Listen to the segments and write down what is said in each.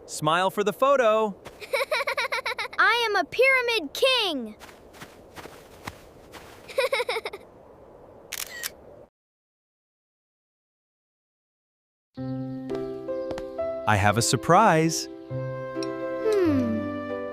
Smile for the photo. I am a pyramid king. I have a surprise.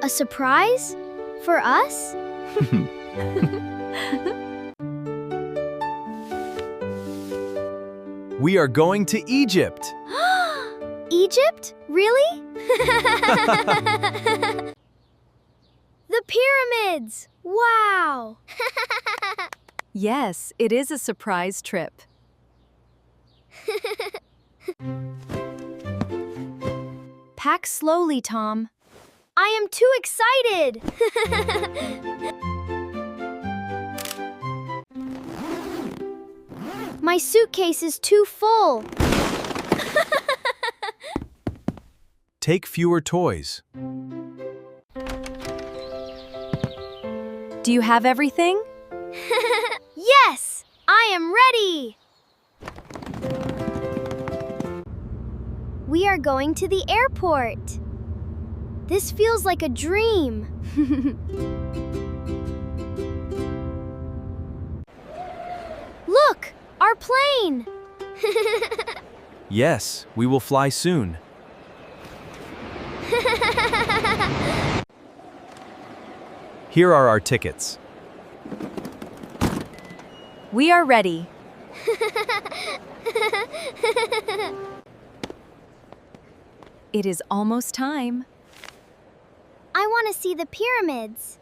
A surprise? For us? We are going to Egypt. Egypt? Really? The pyramids! Wow! Yes, it is a surprise trip. Pack slowly, Tom. I am too excited! My suitcase is too full. Take fewer toys. Do you have everything? Yes! I am ready! We are going to the airport. This feels like a dream. Look! Our plane! Yes, we will fly soon. Here are our tickets. We are ready. It is almost time. I want to see the pyramids.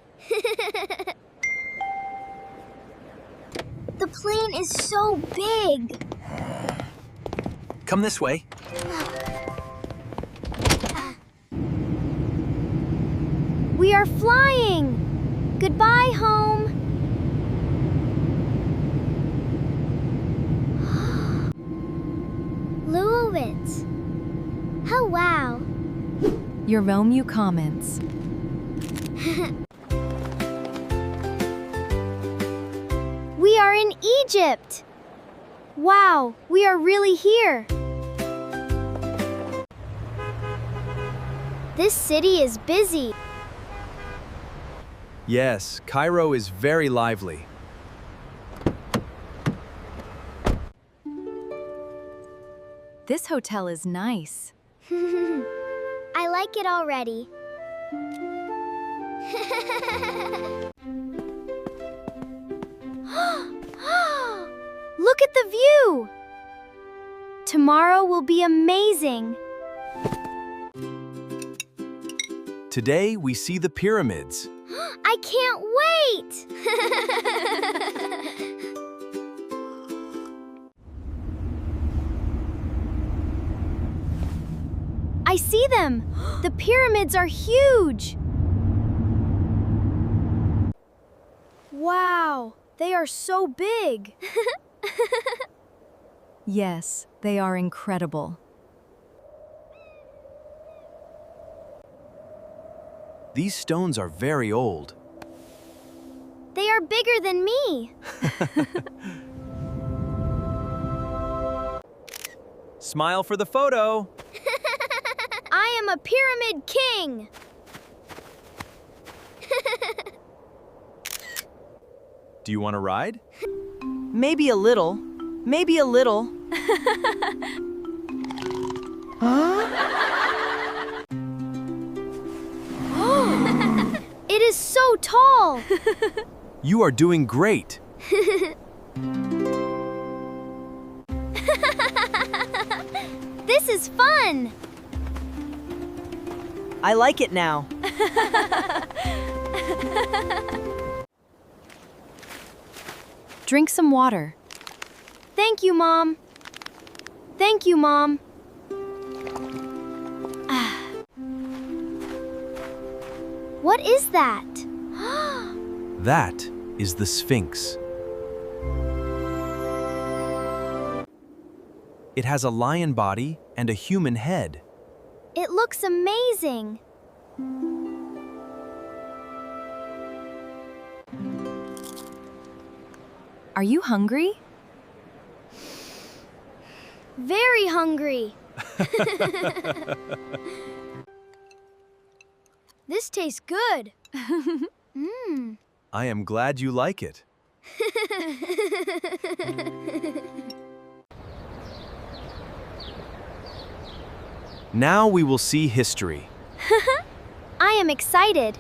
The plane is so big. Come this way. We are flying. Goodbye, home. Luowitz. Oh, wow. Your Romeo comments. We are in Egypt. Wow, we are really here. This city is busy. Yes, Cairo is very lively. This hotel is nice. I like it already. Look at the view! Tomorrow will be amazing. Today we see the pyramids. I can't wait! I see them! The pyramids are huge! Wow, they are so big! Yes, they are incredible. These stones are very old. They are bigger than me! Smile for the photo. I am a pyramid king! Do you want to ride? Maybe a little. Maybe a little. It is so tall! You are doing great. This is fun! I like it now. Drink some water. Thank you, Mom. Thank you, Mom. What is that? That is the Sphinx. It has a lion body and a human head. It looks amazing. Are you hungry? Very hungry. This tastes good. Mmm. I am glad you like it. Now we will see history. I am excited.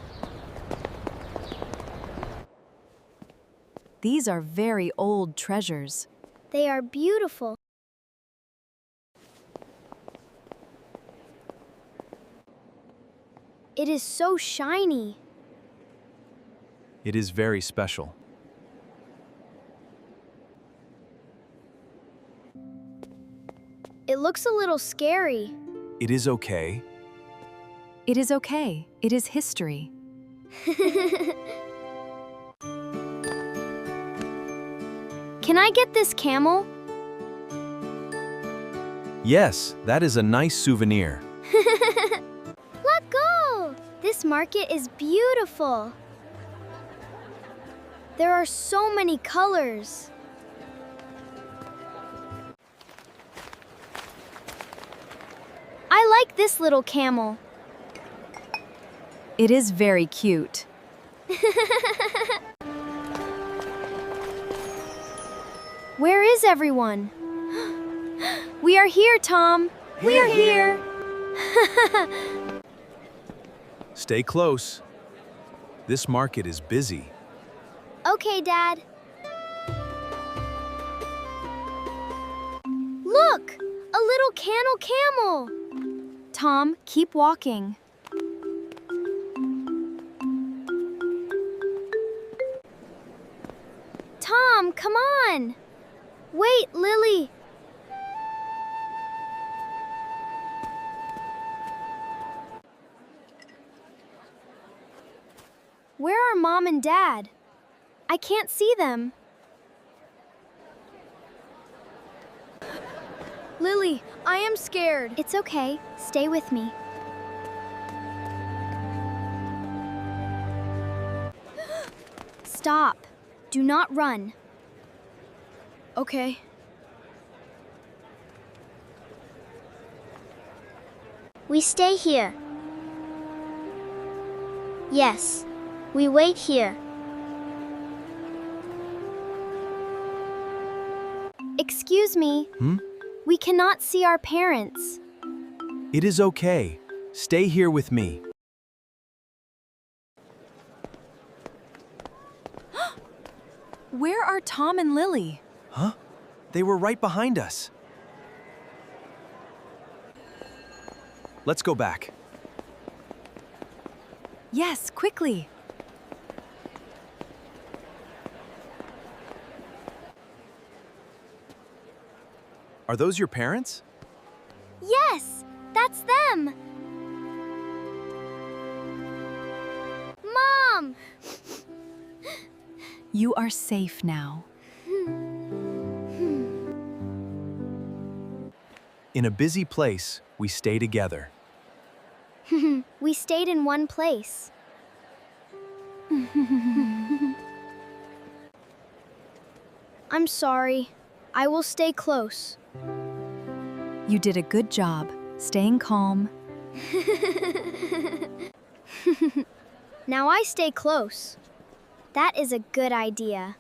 These are very old treasures. They are beautiful. It is so shiny. It is very special. It looks a little scary. It is okay. It is okay. It is history. Can I get this camel? Yes, that is a nice souvenir. Let go! This market is beautiful. There are so many colors. I like this little camel. It is very cute. Where is everyone? We are here, Tom. We are here. Stay close. This market is busy. Okay, Dad. Look! A little camel. Tom, keep walking. Tom, come on! Wait, Lily! Where are Mom and Dad? I can't see them. Lily, I am scared. It's okay. Stay with me. Stop. Do not run. Okay. We stay here. Yes, we wait here. Excuse me. We cannot see our parents. It is okay. Stay here with me. Where are Tom and Lily? Huh? They were right behind us. Let's go back. Yes, quickly. Are those your parents? Yes, that's them. Mom! You are safe now. In a busy place, we stay together. We stayed in one place. I'm sorry. I will stay close. You did a good job, staying calm. Now I stay close. That is a good idea.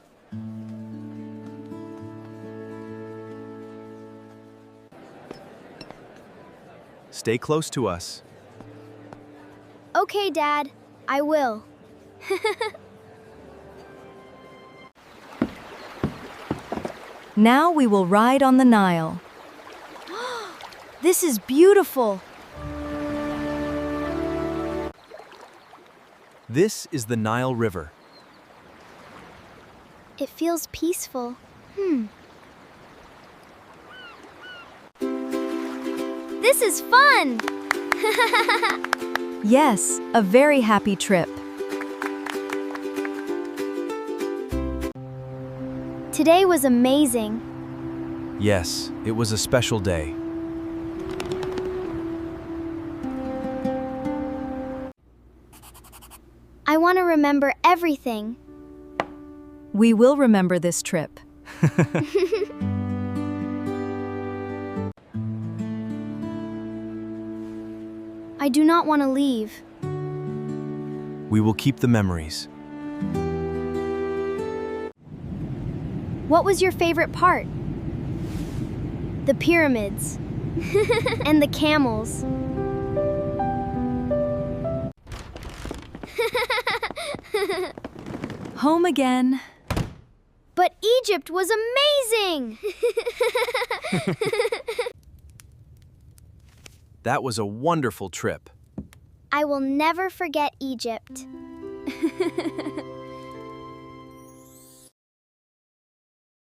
Stay close to us. Okay, Dad. I will. Now we will ride on the Nile. This is beautiful. This is the Nile River. It feels peaceful. This is fun! Yes, a very happy trip. Today was amazing. Yes, it was a special day. I want to remember everything. We will remember this trip. I do not want to leave. We will keep the memories. What was your favorite part? The pyramids. And the camels. Home again. But Egypt was amazing! That was a wonderful trip. I will never forget Egypt.